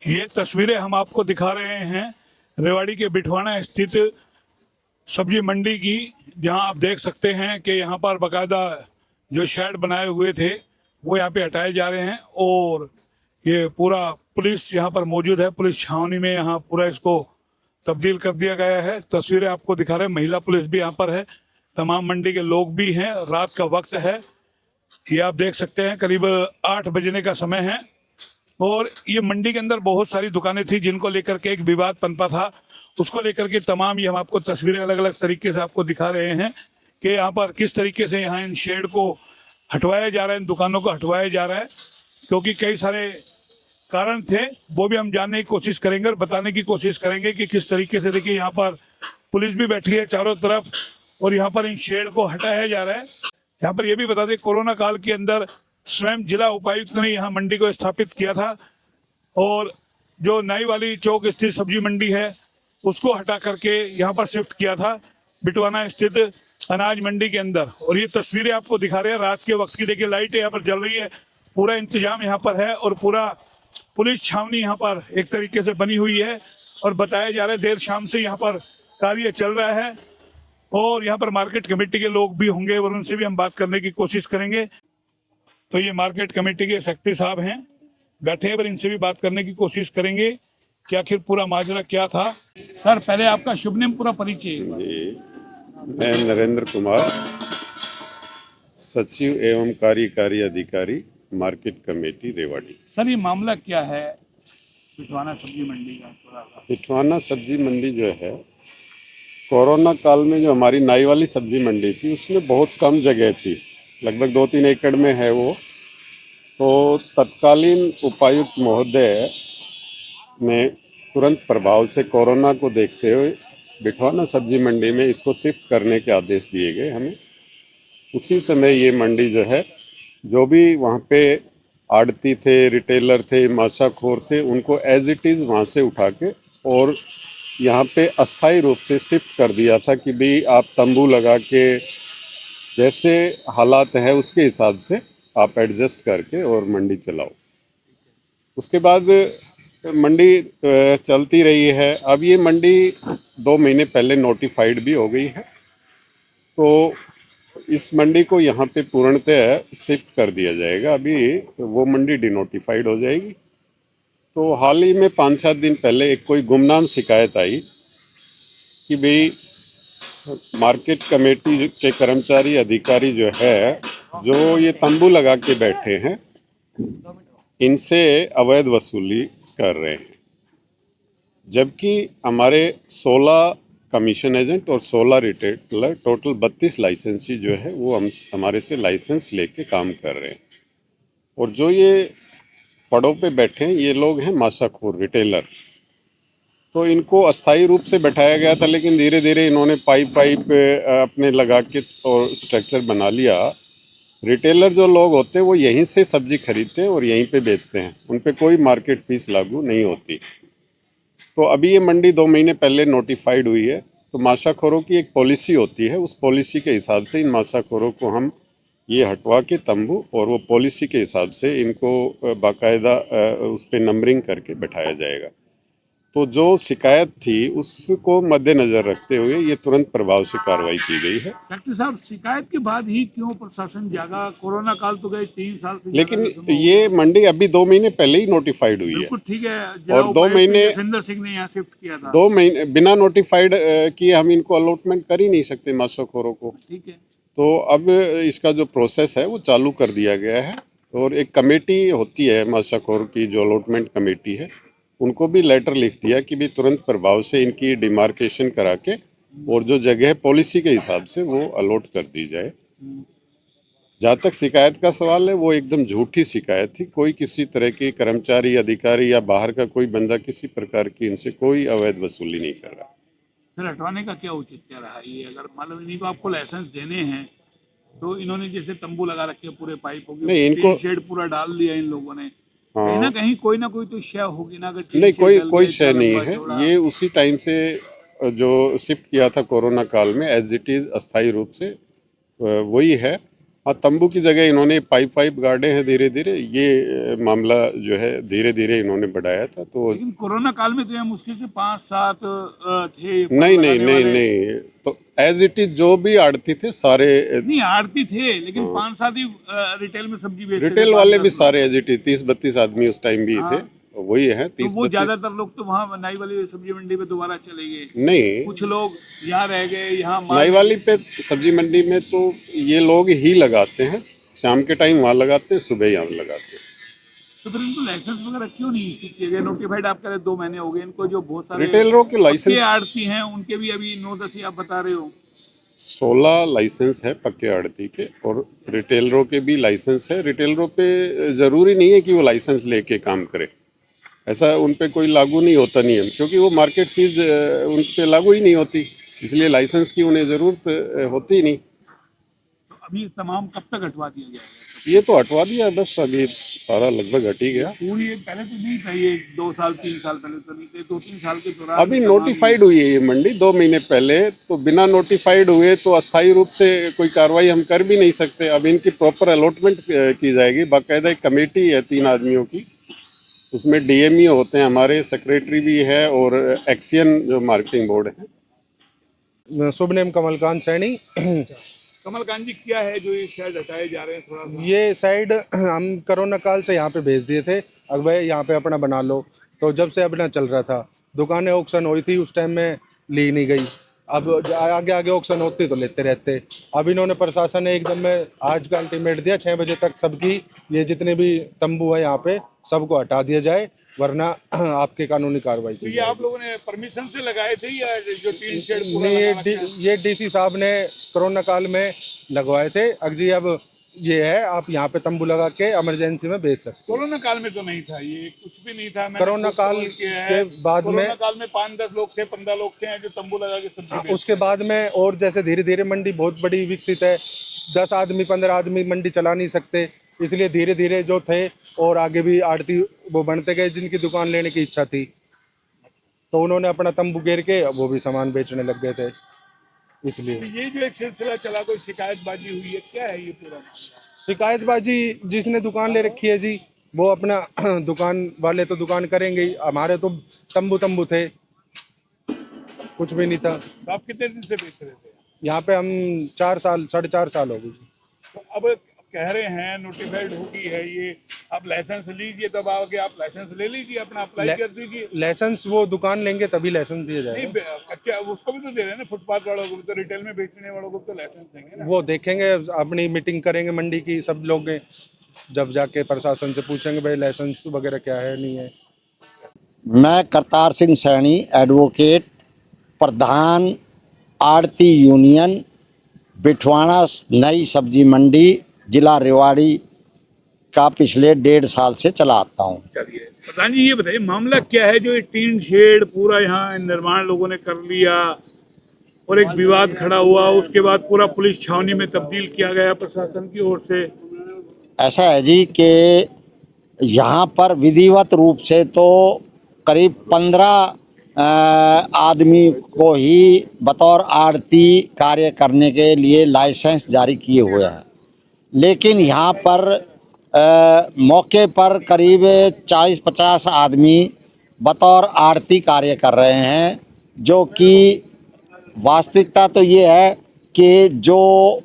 ये तस्वीरें हम आपको दिखा रहे हैं रेवाड़ी के बिठवाना स्थित सब्जी मंडी की, जहां आप देख सकते हैं कि यहाँ पर बाकायदा जो शेड बनाए हुए थे वो यहाँ पे हटाए जा रहे हैं और ये पूरा पुलिस यहाँ पर मौजूद है। पुलिस छावनी में यहाँ पूरा इसको तब्दील कर दिया गया है। तस्वीरें आपको दिखा रहे हैं, महिला पुलिस भी यहाँ पर है, तमाम मंडी के लोग भी हैं। रात का वक्त है, ये आप देख सकते हैं, करीब 8 बजने का समय है और ये मंडी के अंदर बहुत सारी दुकानें थी जिनको लेकर के एक विवाद पनपा था। उसको लेकर के तमाम ये हम आपको तस्वीरें अलग अलग तरीके से आपको दिखा रहे हैं कि यहाँ पर किस तरीके से यहाँ इन शेड को हटवाया जा रहा है, इन दुकानों को हटवाया जा रहा है, क्योंकि कई सारे कारण थे। वो भी हम जानने की कोशिश करेंगे और बताने की कोशिश करेंगे कि किस तरीके से। देखिए यहाँ पर पुलिस भी बैठी है चारों तरफ और यहाँ पर इन शेड को हटाया जा रहा है। यहाँ पर यह भी बता दें, कोरोना काल के अंदर स्वयं जिला उपायुक्त ने यहाँ मंडी को स्थापित किया था और जो नई वाली चौक स्थित सब्जी मंडी है उसको हटा करके यहाँ पर शिफ्ट किया था बिटवाना स्थित अनाज मंडी के अंदर। और ये तस्वीरें आपको दिखा रहे हैं रात के वक्त की। देखिए लाइटें यहाँ पर जल रही है, पूरा इंतजाम यहाँ पर है और पूरा पुलिस छावनी यहाँ पर एक तरीके से बनी हुई है और बताया जा रहा है देर शाम से यहाँ पर कार्य चल रहा है और यहाँ पर मार्केट कमेटी के लोग भी होंगे और उनसे भी हम बात करने की कोशिश करेंगे। तो ये मार्केट कमेटी के सेक्रेटरी साहब हैं, बैठे हैं, पर इनसे भी बात करने की कोशिश करेंगे कि आखिर पूरा माजरा क्या था। सर पहले आपका शुभ नाम, पूरा परिचय। जी, मैं नरेंद्र कुमार, सचिव एवं कार्यकारी अधिकारी, मार्केट कमेटी रेवाड़ी। सर ये मामला क्या है बिटवाना सब्जी मंडी का? बिटवाना सब्जी मंडी जो है, कोरोना काल में जो हमारी नाई वाली सब्जी मंडी थी उसमें बहुत कम जगह थी, लगभग 2-3 एकड़ में है वो। तो तत्कालीन उपायुक्त महोदय ने तुरंत प्रभाव से कोरोना को देखते हुए बिटवाना सब्जी मंडी में इसको शिफ्ट करने के आदेश दिए गए हमें। उसी समय ये मंडी जो है, जो भी वहाँ पे आड़ती थे, रिटेलर थे, माशाखोर थे, उनको एज इट इज़ वहाँ से उठा के और यहाँ पे अस्थायी रूप से शिफ्ट कर दिया था कि भाई आप तंबू लगा के जैसे हालात हैं उसके हिसाब से आप एडजस्ट करके और मंडी चलाओ। उसके बाद मंडी चलती रही है। अब ये मंडी 2 महीने पहले नोटिफाइड भी हो गई है, तो इस मंडी को यहाँ पे पूर्णतः शिफ्ट कर दिया जाएगा। अभी वो मंडी डिनोटिफाइड हो जाएगी। तो हाल ही में 5-7 दिन पहले एक कोई गुमनाम शिकायत आई कि भाई मार्केट कमेटी के कर्मचारी अधिकारी जो है, जो ये तंबू लगा के बैठे हैं, इनसे अवैध वसूली कर रहे हैं। जबकि हमारे 16 कमीशन एजेंट और 16 रिटेलर, टोटल 32 लाइसेंसी जो है वो हमारे से लाइसेंस लेके काम कर रहे हैं। और जो ये पड़ों पे बैठे हैं ये लोग हैं माशाखोर रिटेलर। तो इनको अस्थायी रूप से बैठाया गया था, लेकिन धीरे धीरे इन्होंने पाइप अपने लगा के और स्ट्रक्चर बना लिया। रिटेलर जो लोग होते हैं वो यहीं से सब्जी खरीदते हैं और यहीं पे बेचते हैं, उन पे कोई मार्केट फीस लागू नहीं होती। तो अभी ये मंडी 2 महीने पहले नोटिफाइड हुई है। तो माशाखोरों की एक पॉलिसी होती है, उस पॉलिसी के हिसाब से इन माशाखोरों को हम ये हटवा के तंबू और वो पॉलिसी के हिसाब से इनको बाकायदा उस पर नंबरिंग करके बैठाया जाएगा। तो जो शिकायत थी उसको मद्देनजर रखते हुए ये तुरंत प्रभाव से कार्रवाई की गई है। डॉक्टर साहब शिकायत के बाद ही क्यों प्रशासन जागा? कोरोना काल तो गए 3 साल से, लेकिन ये मंडी अभी 2 महीने पहले ही नोटिफाइड हुई है। ठीक है, और 2 महीने जितेंद्र सिंह ने यहाँ शिफ्ट किया था। 2 महीने बिना नोटिफाइड किए हम इनको अलॉटमेंट कर ही नहीं सकते माशाखोरों को। ठीक है, तो अब इसका जो प्रोसेस है वो चालू कर दिया गया है और एक कमेटी होती है माशाखोर की, जो अलॉटमेंट कमेटी है, उनको भी लेटर लिख दिया कि भी तुरंत प्रभाव से इनकी डिमार्केशन करा के और जो जगह पॉलिसी के हिसाब से वो अलॉट कर दी जाए। जहाँ तक शिकायत का सवाल है, वो एकदम झूठी शिकायत थी। कोई किसी तरह की कर्मचारी, अधिकारी या बाहर का कोई बंदा किसी प्रकार की इनसे कोई अवैध वसूली नहीं कर रहा। फिर हटवाने का क्या उचित क्या रहा? ये अगर मान लो इन्हीं को आपको लाइसेंस देने हैं तो इन्होंने जैसे तंबू लगा रखे पूरे पाइप होगी, नहीं, इनको शेड पूरा डाल दिया इन लोगों ने, हाँ, कहीं ना कहीं कोई ना कोई तो शय होगी ना। अगर नहीं, कोई शय नहीं है। ये उसी टाइम से जो शिफ्ट किया था कोरोना काल में, एज इट इज अस्थायी रूप से वही है। हाँ, तंबू की जगह इन्होंने पाइप वाइप गाड़े हैं धीरे धीरे। ये मामला जो है धीरे धीरे इन्होंने बढ़ाया था। तो लेकिन कोरोना काल में तो यहाँ मुश्किल से 5-7 थे पर नहीं नहीं लगाने नहीं वाले। नहीं, तो एज इट इज जो भी आड़ती थे सारे, नहीं आड़ती थे लेकिन 5-7 ही रिटेल में सब्जी बेचते थे, रिटेल 5-10 वाले भी लोग। सारे एज इट इज 30-32 आदमी उस टाइम भी थे। हाँ। वही है तो 30-32। वो ज्यादातर लोग तो वहाँ नाई वाली सब्जी मंडी पे दोबारा चले गए, नहीं, कुछ लोग यहाँ रह गए, यहाँ नाई माल। वाली पे सब्जी मंडी में तो ये लोग ही लगाते हैं। शाम के टाइम वहाँ लगाते हैं, सुबह यहाँ लगाते हैं। तो फिर इनको लाइसेंस वगैरह क्यों नहीं इश्यू किए गए? नोटिफाइड आप कह रहे 2 महीने हो गए इनको, जो बहुत सारे रिटेलरों के पक्के लाइसेंस आड़ती हैं उनके भी अभी 9-10 आप बता रहे हो। 16 लाइसेंस है पक्के आड़ती के, और रिटेलरों के भी लाइसेंस है। रिटेलरों पे ज़रूरी नहीं है कि वो लाइसेंस लेके काम करे, ऐसा उन पे कोई लागू नहीं होता नियम, क्योंकि वो मार्केट फीस उन पे लागू ही नहीं होती, इसलिए लाइसेंस की उन्हें ज़रूरत होती ही नहीं। तो अभी तमाम कब तक हटवा दिया जाएगा? ये तो हटवा दिया बस, अभी सारा लगभग हट ही गया। पूरी पहले तो नहीं था ये, 2 साल 3 साल पहले तो नहीं थे, 2-3 साल के दौरान अभी तमाम नोटिफाइड हुई है ये मंडी 2 महीने पहले, तो बिना नोटिफाइड हुए तो अस्थायी रूप से कोई कार्रवाई हम कर भी नहीं सकते। अब इनकी प्रॉपर अलॉटमेंट की जाएगी, बाकायदा एक कमेटी है 3 आदमियों की, उसमें डीएमई होते हैं, हमारे सेक्रेटरी भी है, और एक्सियन जो मार्केटिंग बोर्ड है। शुभ नेम कमलकांत सैनी। कमलकांत जी क्या है जो ये शायद हटाए जा रहे हैं थोड़ा सा? ये साइड हम कोरोना काल से यहाँ पे भेज दिए थे, अब भाई यहाँ पे अपना बना लो। तो जब से अपना चल रहा था, दुकानें ऑक्शन हुई थी उस टाइम में ली नहीं गई, अब आगे आगे ऑक्शन होती तो लेते रहते। अब इन्होंने प्रशासन ने एकदम में आज का अल्टीमेट दिया 6 बजे तक सबकी, ये जितने भी तंबू है यहाँ पे सबको हटा दिया जाए, वरना आपके कानूनी कार्रवाई तो की ये जाएगी। आप लोगों ने परमिशन से लगाए थे या जो टीन शेड पूरा नहीं, लगाना चाहे? ये डीसी साहब ने कोरोना काल में लगवाए थे। अजी अब ये है, आप यहाँ पे तंबू लगा के इमरजेंसी में भेज सकते कोरोना काल में तो नहीं था, ये कुछ भी नहीं था। मैंने कोरोना खुद काल कॉल किया के है। बाद में- कोरोना काल में 5-10 लोग थे, 15 लोग थे जो तंबू लगा के सब्जी हैं। बेचते उसके बाद में और जैसे धीरे धीरे मंडी बहुत बड़ी विकसित है, 10 आदमी 15 आदमी मंडी चला नहीं सकते, इसलिए धीरे धीरे जो थे और आगे भी आड़ती वो बनते गए जिनकी दुकान लेने की इच्छा थी, तो उन्होंने अपना तंबू घेर के वो भी सामान बेचने लग गए थे, इसलिए। तो ये जो एक सिलसिला चला, कोई शिकायतबाजी हुई है, क्या है ये पूरा मामला? शिकायतबाजी जिसने दुकान ले रखी है जी, वो अपना दुकान वाले तो दुकान करेंगे ही, हमारे तो तंबू तंबू थे, कुछ भी नहीं था। तो आप कितने दिन से बेच रहे थे? यहाँ पे हम 4 साल 4.5 साल हो गए। तो अब कह रहे हैं नोटिफाइड होगी है ये, आप लाइसेंस लीजिए, तब आगे आप लाइसेंस ले लीजिए, अपना अप्लाई कर दीजिए। लाइसेंस वो दुकान लेंगे तभी लाइसेंस दिया नहीं जाएगा। अच्छा, उसको भी तो दे रहे हैं ना, फुटपाथ वालों को भी तो, रिटेल में बेचने वालों को तो लाइसेंस देंगे ना। वो देखेंगे, अपनी मीटिंग करेंगे मंडी की सब लोग, जब जाके प्रशासन से पूछेंगे भाई लाइसेंस वगैरह क्या है नहीं है। मैं करतार सिंह सैनी, एडवोकेट, प्रधान आड़ती यूनियन, बिठवाना नई सब्जी मंडी, जिला रेवाड़ी का पिछले 1.5 साल से चलाता हूँ। चलिए प्रधान जी, ये बताइए मामला क्या है जो ये टीन शेड पूरा यहाँ निर्माण लोगों ने कर लिया और एक विवाद खड़ा हुआ, उसके बाद पूरा पुलिस छावनी में तब्दील किया गया प्रशासन की ओर से? ऐसा है जी कि यहाँ पर विधिवत रूप से तो करीब 15 आदमी को ही बतौर आड़ती कार्य करने के लिए लाइसेंस जारी किए हुए हैं, लेकिन यहाँ पर मौके पर करीब 40-50 आदमी बतौर आड़ती कार्य कर रहे हैं, जो कि वास्तविकता तो ये है कि जो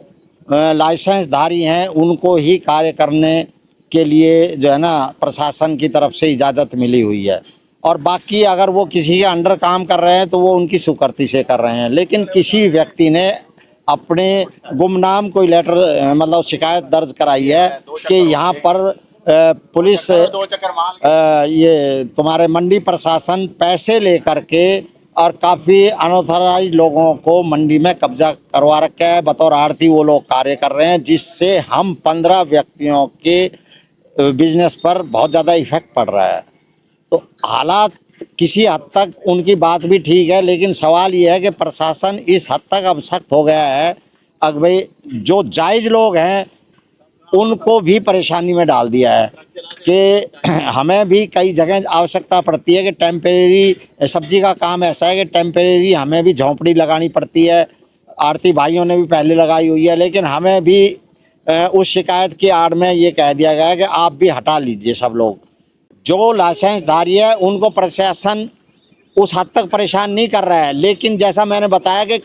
लाइसेंसधारी हैं उनको ही कार्य करने के लिए जो है ना प्रशासन की तरफ से इजाज़त मिली हुई है, और बाकी अगर वो किसी के अंडर काम कर रहे हैं तो वो उनकी स्वीकृति से कर रहे हैं। लेकिन किसी व्यक्ति ने अपने गुमनाम कोई लेटर मतलब शिकायत दर्ज कराई है कि यहाँ पर पुलिस ये तुम्हारे मंडी प्रशासन पैसे लेकर के और काफ़ी अनऑथराइज लोगों को मंडी में कब्जा करवा रखा है, बतौर आड़ती वो लोग कार्य कर रहे हैं, जिससे हम 15 व्यक्तियों के बिजनेस पर बहुत ज़्यादा इफेक्ट पड़ रहा है। तो हालात किसी हद तक उनकी बात भी ठीक है, लेकिन सवाल ये है कि प्रशासन इस हद तक अब सख्त हो गया है, अब भाई जो जायज़ लोग हैं उनको भी परेशानी में डाल दिया है कि हमें भी कई जगह आवश्यकता पड़ती है कि टेम्परेरी सब्जी का काम ऐसा है कि टेम्परेरी हमें भी झोंपड़ी लगानी पड़ती है, आड़ती भाइयों ने भी पहले लगाई हुई है, लेकिन हमें भी उस शिकायत की आड़ में ये कह दिया गया है कि आप भी हटा लीजिए सब लोग। जो लाइसेंसधारी है उनको प्रशासन उस हद तक परेशान नहीं कर रहा है, लेकिन जैसा मैंने बताया कि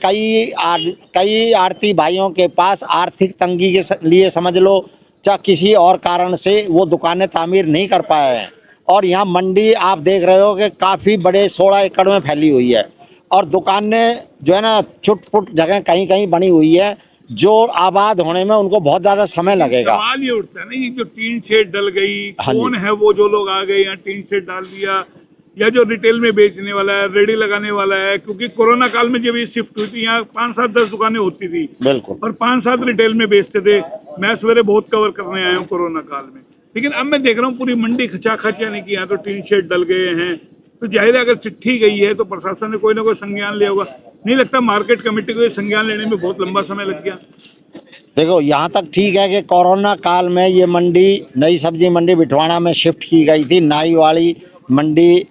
कई आड़ती भाइयों के पास आर्थिक तंगी के लिए समझ लो या किसी और कारण से वो दुकानें तामीर नहीं कर पाए हैं। और यहाँ मंडी आप देख रहे हो कि काफ़ी बड़े 16 एकड़ में फैली हुई है और दुकानें जो है ना छुट-फुट जगह कहीं कहीं बनी हुई है, जो आबाद होने में उनको बहुत ज़्यादा समय लगेगा। सवाल ये उठता है ना, ये जो टीन शेड डल गई, हाँ जी। कौन है वो जो लोग आ गए यहाँ टीन शेड डाल दिया, या जो रिटेल में बेचने वाला है, रेडी लगाने वाला है? क्योंकि कोरोना काल में जब ये शिफ्ट हुई थी यहाँ 5-7-10 दुकानें होती थी बिल्कुल। और 5-7 रिटेल में बेचते थे। मैं सवेरे बहुत कवर करने आया हूँ कोरोना काल में, लेकिन अब मैं देख रहा हूँ पूरी मंडी खचाखच, यानी कि यहाँ तो टीन शेड डल गए हैं। तो जाहिर है अगर चिट्ठी गई है तो प्रशासन ने कोई ना कोई संज्ञान लिया होगा। नहीं लगता मार्केट कमेटी को ये संज्ञान लेने में बहुत लंबा समय लग गया? देखो यहाँ तक ठीक है कि कोरोना काल में ये मंडी नई सब्जी मंडी बिठवाना में शिफ्ट की गई थी। नाई वाली मंडी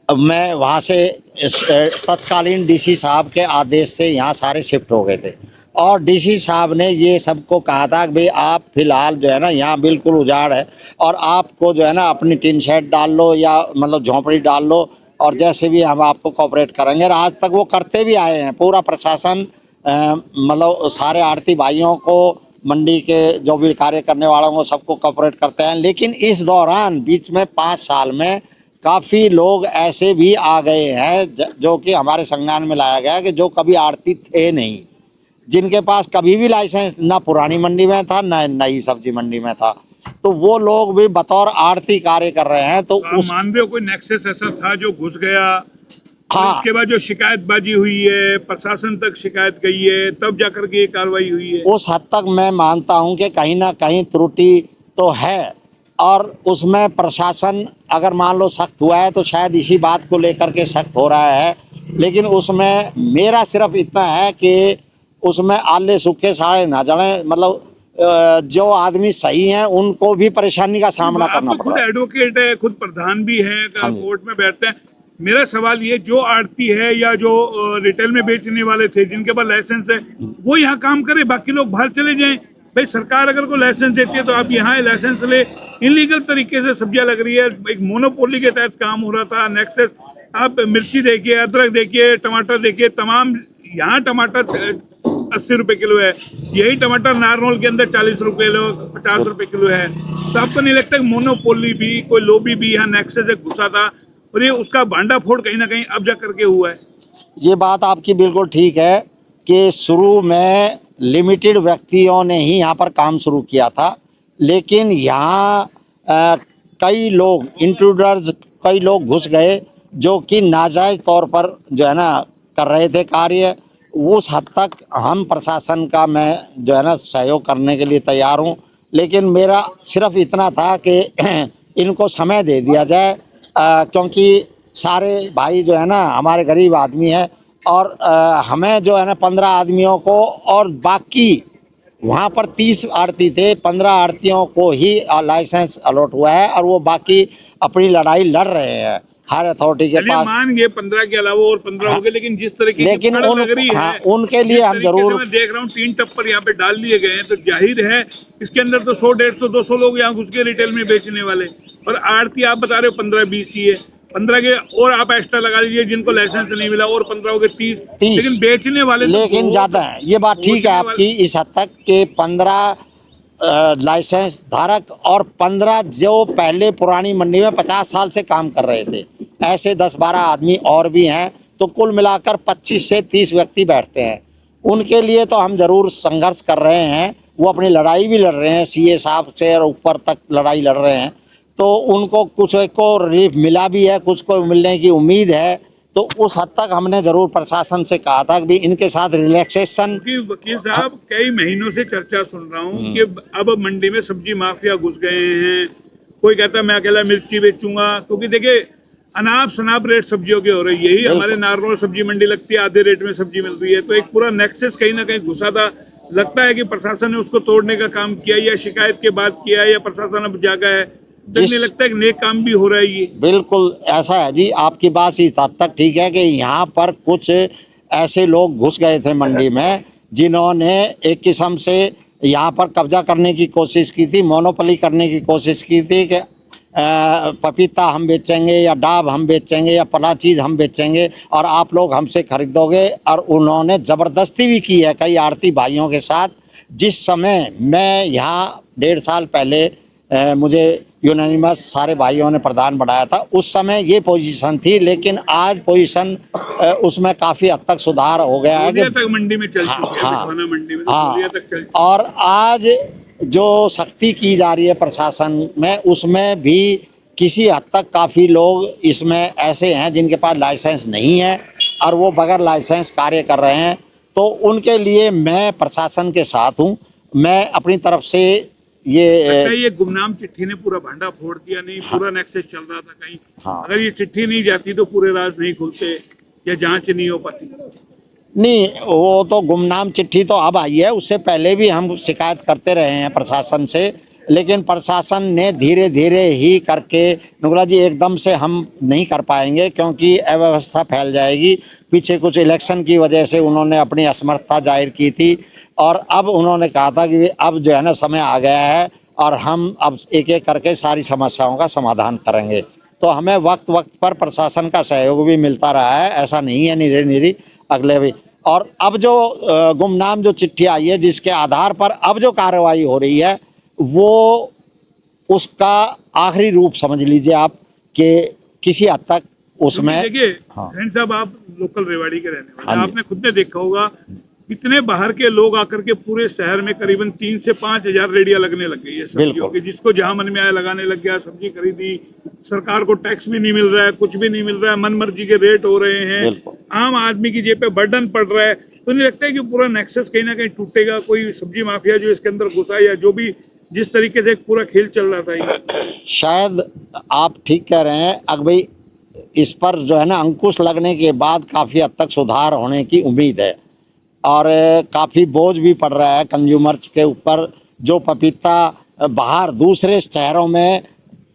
में वहाँ से तत्कालीन डीसी साहब के आदेश से यहाँ सारे शिफ्ट हो गए थे और डीसी साहब ने ये सबको कहा था कि भाई आप फिलहाल जो है ना यहाँ बिल्कुल उजाड़ है और आपको जो है ना अपनी टीन शेड डाल लो या मतलब झोंपड़ी डाल लो और जैसे भी हम आपको कोऑपरेट करेंगे। और आज तक वो करते भी आए हैं। पूरा प्रशासन मतलब सारे आड़ती भाइयों को, मंडी के जो भी कार्य करने वालों को सबको कोऑपरेट करते हैं। लेकिन इस दौरान बीच में 5 साल में काफ़ी लोग ऐसे भी आ गए हैं जो कि हमारे संज्ञान में लाया गया कि जो कभी आड़ती थे नहीं, जिनके पास कभी भी लाइसेंस ना पुरानी मंडी में था ना नई सब्जी मंडी में था, तो वो लोग भी बतौर आड़ती कार्य कर रहे हैं। तो आप मानते हो कोई नेक्सस ऐसा था जो घुस गया? हाँ, उसके बाद जो शिकायतबाजी हुई है, प्रशासन तक शिकायत गई है, तब जाकर के ये कार्रवाई हुई है? उस हद तक मैं मानता हूं कि कहीं ना कहीं त्रुटि तो है और उसमें प्रशासन अगर मान लो सख्त हुआ है तो शायद इसी बात को लेकर के सख्त हो रहा है। लेकिन उसमें मेरा सिर्फ इतना है कि उसमें आले सूखे साड़े ना जड़ें, मतलब जो आदमी सही हैं उनको भी परेशानी का सामना करना आप तो पड़ खुद रहा है। एडवोकेट है, खुद प्रधान भी है, हाँ जी। कोर्ट में बैठते हैं। मेरा सवाल ये, जो आड़ती है या जो रिटेल में बेचने वाले थे जिनके पास लाइसेंस है वो यहाँ काम करे, बाकी लोग बाहर चले जाएं। भाई सरकार अगर कोई लाइसेंस देती है तो आप यहाँ लाइसेंस ले। इलीगल तरीके से सब्जियां लग रही है, एक मोनोपोली के तहत काम हो रहा था। नेक्सस, आप मिर्ची देखिए, अदरक देखिए, टमाटर देखिए, तमाम यहाँ टमाटर 80 रुपए किलो है, यही टमाटर नारनौल के अंदर 40 रुपए किलो, 50 रुपए किलो है। तो आपको नहीं लगता कि मोनोपोली भी, कोई लोबी भी यहाँ नेक्सस से घुसा था और ये उसका भांडाफोड़ कहीं ना कहीं अब जा करके हुआ है? ये बात आपकी बिल्कुल ठीक है कि शुरू में लिमिटेड व्यक्तियों ने ही यहाँ पर काम शुरू किया था, लेकिन यहाँ कई लोग इंट्रूडर्स, कई लोग घुस गए जो कि नाजायज़ तौर पर जो है ना कर रहे थे कार्य। उस हद तक हम प्रशासन का मैं जो है ना सहयोग करने के लिए तैयार हूँ, लेकिन मेरा सिर्फ इतना था कि इनको समय दे दिया जाए, क्योंकि सारे भाई जो है ना हमारे गरीब आदमी हैं और हमें जो है ना 15 आदमियों को, और बाकी वहाँ पर 30 आड़ती थे, 15 आड़तियों को ही लाइसेंस अलॉट हुआ है और वो बाकी अपनी लड़ाई लड़ रहे हैं हर अथॉरिटी के पास। मान गए 15 के अलावा और 15 हो गए, लेकिन जिस तरह की लेकिन फड़ लग रही हाँ, है, उनके लिए जिस हम तरीके जरूर, से मैं देख रहा हूँ 3 टप्पर यहाँ पे डाल लिए गए हैं, तो जाहिर है इसके अंदर तो 100, 150, 200 लोग यहाँ घुस के रिटेल में बेचने वाले। और आड़ती आप बता रहे हो 15-20 ही है, 15 के और आप एक्स्ट्रा लगा लीजिए, जिनको लाइसेंस नहीं मिला और 15 हो गए 30, लेकिन बेचने वाले लेकिन ज़्यादा है। ये बात ठीक है आपकी इस हद तक कि 15 लाइसेंस धारक और 15 जो पहले पुरानी मंडी में 50 साल से काम कर रहे थे, ऐसे 10-12 आदमी और भी हैं। तो कुल मिलाकर 25 से 30 व्यक्ति बैठते हैं। उनके लिए तो हम ज़रूर संघर्ष कर रहे हैं, वो अपनी लड़ाई भी लड़ रहे हैं, सीए साहब से और ऊपर तक लड़ाई लड़ रहे हैं। तो उनको कुछ को रिलीफ मिला भी है, कुछ को मिलने की उम्मीद है। तो उस हद तक हमने ज़रूर प्रशासन से कहा था कि भी इनके साथ रिलैक्सेशन। वकील साहब, कई महीनों से चर्चा सुन रहा हूँ कि अब मंडी में सब्जी माफिया घुस गए हैं। कोई कहता है मैं अकेला मिर्ची बेचूंगा, क्योंकि देखिए अनाप शनाप रेट सब्जियों के हो रही है। यही हमारे नारनौल सब्जी मंडी लगती है, आधे रेट में सब्जी मिल रही है। तो एक पूरा नेक्सस कहीं ना कहीं घुसा था। लगता है कि प्रशासन ने उसको तोड़ने का काम किया, या शिकायत के बाद किया, या प्रशासन अब जागा है? नहीं लगता है कि नेक काम भी हो रहा है ये? बिल्कुल ऐसा है जी, आपकी बात इस हद तक ठीक है कि यहाँ पर कुछ ऐसे लोग घुस गए थे मंडी में जिन्होंने एक किस्म से यहाँ पर कब्जा करने की कोशिश की थी, मोनोपोली करने की कोशिश की थी कि पपीता हम बेचेंगे या डाब हम बेचेंगे या फला चीज़ हम बेचेंगे और आप लोग हमसे खरीदोगे। और उन्होंने ज़बरदस्ती भी की है कई आड़ती भाइयों के साथ। जिस समय मैं यहाँ 1.5 साल पहले मुझे यूनानिमस सारे भाइयों ने प्रधान बनाया था, उस समय ये पोजीशन थी, लेकिन आज पोजीशन उसमें काफ़ी हद तक सुधार हो गया है बोलिया तक मंडी में चल चुकी है, हाँ, बिठवाना मंडी में तो हाँ। बोलिया तक चल चुकी और आज जो सख्ती की जा रही है प्रशासन में, उसमें भी किसी हद तक काफ़ी लोग इसमें ऐसे हैं जिनके पास लाइसेंस नहीं है और वो बगैर लाइसेंस कार्य कर रहे हैं। तो उनके लिए मैं प्रशासन के साथ हूँ। मैं अपनी तरफ से लगता है ये गुमनाम चिट्ठी ने पूरा भांडा फोड़ दिया। नहीं पूरा नेक्सस चल रहा था कहीं, हाँ। अगर ये चिट्ठी नहीं जाती तो पूरे राज नहीं खुलते या जांच नहीं हो पाती। नहीं, वो तो गुमनाम चिट्ठी तो अब आई है, उससे पहले भी हम शिकायत करते रहे हैं प्रशासन से, लेकिन प्रशासन ने धीरे धीरे ही करके, नुगला जी एकदम से हम नहीं कर पाएंगे क्योंकि अव्यवस्था फैल जाएगी। पीछे कुछ इलेक्शन की वजह से उन्होंने अपनी असमर्थता जाहिर की थी और अब उन्होंने कहा था कि अब जो है ना समय आ गया है और हम अब एक एक करके सारी समस्याओं का समाधान करेंगे। तो हमें वक्त वक्त पर प्रशासन का सहयोग भी मिलता रहा है, ऐसा नहीं है नीरे नीरी अगले भी। और अब जो गुमनाम जो चिट्ठी आई है जिसके आधार पर अब जो कार्रवाई हो रही है, वो उसका आखिरी रूप समझ लीजिए आप कि किसी हद तक उसमें। देखिए हाँ। फ्रेंड साहब, आप लोकल रेवाड़ी के रहने वाले, हाँ जी। आपने खुद ने देखा होगा कितने बाहर के लोग आकर के पूरे शहर में करीबन 3 से 5 हजार रेडिया लगने लग गई है सब्जियों बिल्कुल। की। जिसको जहां मन में आया लगाने लग गया, सब्जी खरीदी। सरकार को टैक्स भी नहीं मिल रहा है, कुछ भी नहीं मिल रहा है, मन मर्जी के रेट हो रहे हैं, बिल्कुल। आम आदमी की जेब पे बर्डन पड़ रहा है। तो नहीं लगता है कि पूरा नेक्सस कहीं ना कहीं टूटेगा? कोई सब्जी माफिया जो इसके अंदर घुसा या जो भी जिस तरीके से पूरा खेल चल रहा था ये। शायद आप ठीक कह रहे हैं अगर भाई, इस पर जो है ना अंकुश लगने के बाद काफ़ी हद तक सुधार होने की उम्मीद है और काफ़ी बोझ भी पड़ रहा है कंज्यूमर्स के ऊपर। जो पपीता बाहर दूसरे शहरों में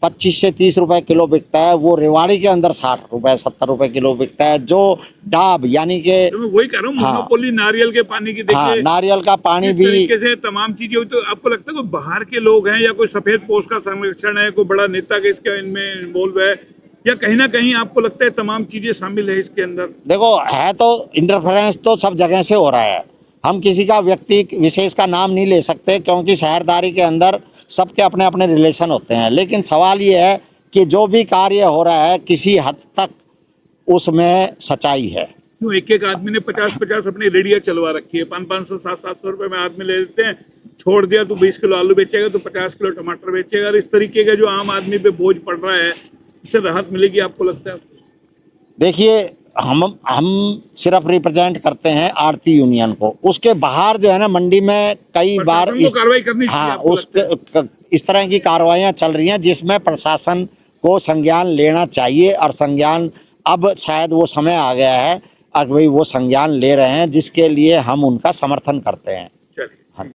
25 से 30 रुपए किलो बिकता है, वो रेवाड़ी के अंदर 60 रुपए 70 रुपए किलो बिकता है। जो डाब यानी कि तो मैं वही कह रहा हूँ, हाँ। मोनोपोली नारियल के पानी की हाँ, देखिए, नारियल का पानी इस भी। तरीके से तमाम चीजें हुई। तो आपको लगता है कोई बाहर के लोग हैं या कोई सफेद पोस्ट का संरक्षण है, कोई बड़ा नेता के इसके इनमें इन्वॉल्व है, या कहीं ना कहीं आपको लगता है तमाम चीजें शामिल है इसके अंदर? देखो, है तो इंटरफेरेंस तो सब जगह से हो रहा है। हम किसी का व्यक्ति विशेष का नाम नहीं ले सकते क्योंकि शहरदारी के अंदर सबके अपने अपने रिलेशन होते हैं। लेकिन सवाल ये है कि जो भी कार्य हो रहा है किसी हद तक उसमें सच्चाई है। क्यों एक एक आदमी ने 50-50 अपनी रेडिया चलवा रखी है, 500-500 700 रुपए में आदमी ले लेते हैं। छोड़ दिया तो 20 किलो आलू बेचेगा तो 50 किलो टमाटर बेचेगा। और इस तरीके का जो आम आदमी पे बोझ पड़ रहा है, इससे राहत मिलेगी आपको लगता है? देखिए, हम सिर्फ रिप्रेजेंट करते हैं आड़ती यूनियन को। उसके बाहर जो है ना मंडी में कई बार प्रशासन को कार्रवाई करनी चाहिए हाँ आपको लगता है? इस तरह की कार्रवाइयाँ चल रही हैं जिसमें प्रशासन को संज्ञान लेना चाहिए और संज्ञान अब शायद वो समय आ गया है, अब भाई वो संज्ञान ले रहे हैं जिसके लिए हम उनका समर्थन करते हैं। चलिए। हाँ।